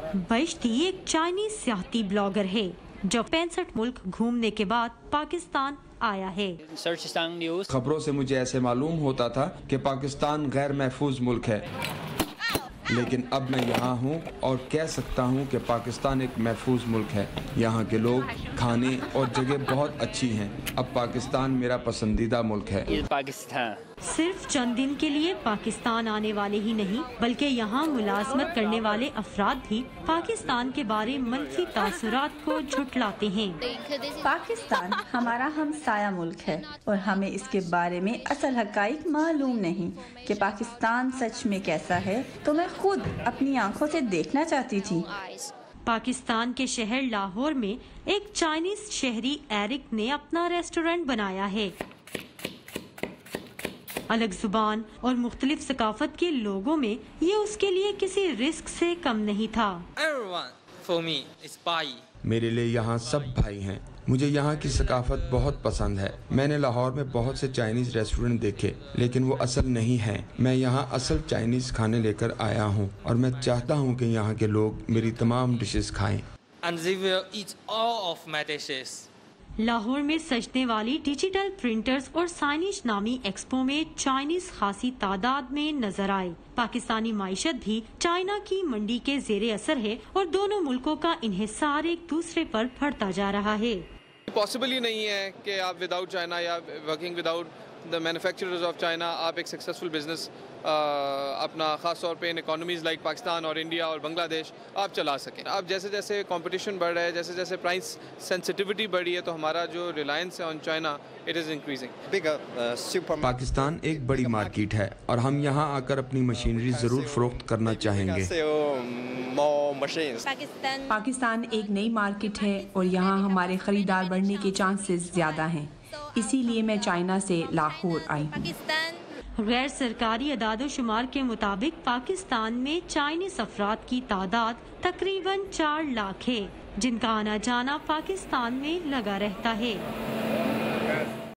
बहिश्ती एक Chinese सियाहती blogger है जो 65 मुल्क घूमने के बाद पाकिस्तान आया है। खबरों से मुझे ऐसे मालूम होता था कि पाकिस्तान गैर महफूज मुल्क है, लेकिन अब मैं यहाँ हूँ और कह सकता हूँ कि पाकिस्तान एक महफूज मुल्क है। यहाँ के लोग, खाने और जगह बहुत अच्छी हैं। अब पाकिस्तान मेरा पसंदीदा मुल्क है। सिर्फ चंद दिन के लिए पाकिस्तान आने वाले ही नहीं बल्कि यहाँ मुलाजमत करने वाले अफराद भी पाकिस्तान के बारे मनफी तासुरात को झुठलाते हैं। पाकिस्तान हमारा हमसाया मुल्क है और हमें इसके बारे में असल हक़ाइक़ मालूम नहीं कि पाकिस्तान सच में कैसा है, तो मैं खुद अपनी आंखों से देखना चाहती थी। पाकिस्तान के शहर लाहौर में एक चाइनीज शहरी एरिक ने अपना रेस्टोरेंट बनाया है। अलग जुबान और मुख्तलिफ सकाफत के लोगों में ये उसके लिए किसी रिस्क से कम नहीं था। मेरे लिए यहाँ सब भाई हैं। मुझे यहाँ की सकाफत बहुत पसंद है। मैंने लाहौर में बहुत से चाइनीज रेस्टोरेंट देखे, लेकिन वो असल नहीं हैं। मैं यहाँ असल चाइनीज खाने लेकर आया हूँ और मैं चाहता हूँ कि यहाँ के लोग मेरी तमाम डिशेस खाएं। लाहौर में सजने वाली डिजिटल प्रिंटर्स और साइनिश नामी एक्सपो में चाइनीज खासी तादाद में नजर आए। पाकिस्तानी माइशत भी चाइना की मंडी के जेरे असर है और दोनों मुल्कों का इन्हिसार एक दूसरे पर बढ़ता जा रहा है। पॉसिबल ही नहीं है कि आप विदाउट चाइना या working without the manufacturers of China आप एक सक्सेसफुल बिजनेस अपना ख़ास तौर पे इन इकोनॉमीज़ लाइक पाकिस्तान और इंडिया और बांग्लादेश आप चला सकें। अब जैसे जैसे कंपटीशन बढ़ रहा है, जैसे जैसे प्राइस सेंसिटिविटी बढ़ी है, तो हमारा जो रिलायंस है on China it is increasing. Pakistan एक बड़ी मार्केट है और हम यहाँ आकर अपनी मशीनरी ज़रूर फ़रोख्त करना चाहेंगे। पाकिस्तान एक नई मार्केट है और यहाँ हमारे खरीदार बढ़ने के चांसेस ज़्यादा हैं, इसीलिए मैं चाइना से लाहौर आई हूँ। गैर सरकारी अदाद-ओ-शुमार के मुताबिक पाकिस्तान में चाइनीज अफराद की तादाद तकरीबन 4 लाख है, जिनका आना जाना पाकिस्तान में लगा रहता है।